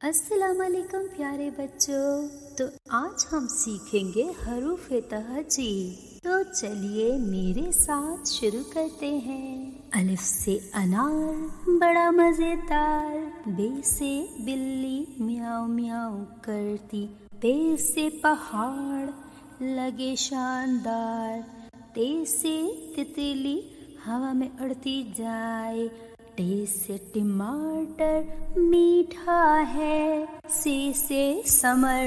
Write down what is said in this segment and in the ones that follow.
السلام علیکم پیارے بچوں، تو آج ہم سیکھیں گے حروف تہجی۔ تو چلیے میرے ساتھ شروع کرتے ہیں۔ الف سے انار بڑا مزیدار، بے سے بلی میاؤ میاؤ کرتی، پے سے پہاڑ لگے شاندار، تے سے تتلی ہوا میں اڑتی جائے، ٹے سے ٹماٹر میٹھا ہے، سے سمر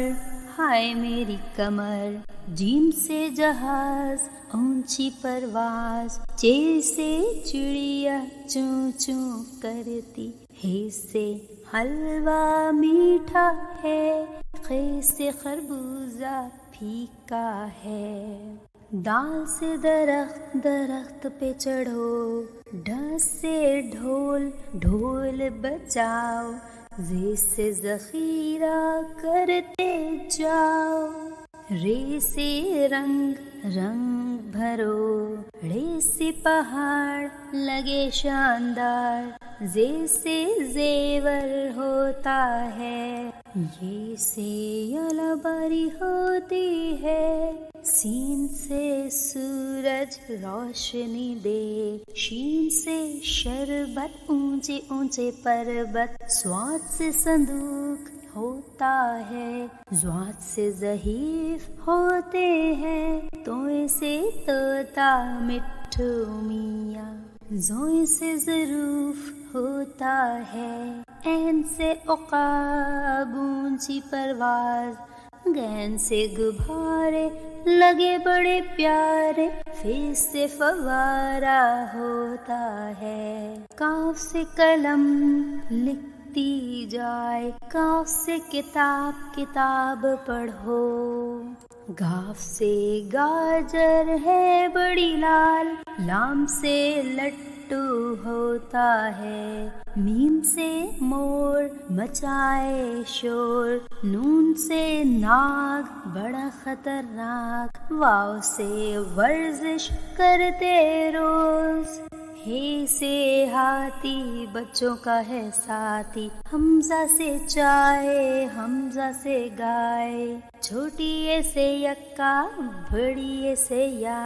ہائے میری کمر، جیم سے جہاز اونچی پرواز، چے سے چڑیا چوں چوں کرتی، ہے سے حلوہ میٹھا ہے، خے سے خربوزہ پھیکا ہے، دال سے درخت درخت پہ چڑھو، ڈھ سے ڈھول ڈھول بجاؤ، زے سے ذخیرہ کرتے جاؤ، رے سے رنگ رنگ بھرو، ڑے سے پہاڑ لگے شاندار، زے سے زیور ہوتا ہے، یہ سے یلا باری ہوتی ہے، سین سے سورج روشنی دے، شین سے شربت اونچے اونچے پربت، صاد سے صندوق ہوتا ہے، ضاد سے زحیف ہوتے ہیں، توئے سے طوطا مٹھو میاں، زوئے سے ظروف ہوتا ہے، عین سے عقاب اونچی پرواز، غین سے غبارے لگے بڑے پیارے، فے سے فوارہ ہوتا ہے، کاف سے قلم لکھتی جائے، کاف سے کتاب کتاب پڑھو، گاف سے گاجر ہے بڑی لال، لام سے لٹو ہوتا ہے، میم سے مور مچائے شور، نون سے ناگ بڑا خطرناک، واو سے ورزش کرتے روز، ہے سے ہاتھی بچوں کا ہے ساتھی، حمزہ سے چائے حمزہ سے گائے، چھوٹی اے سے یکا بڑی اے سے یا،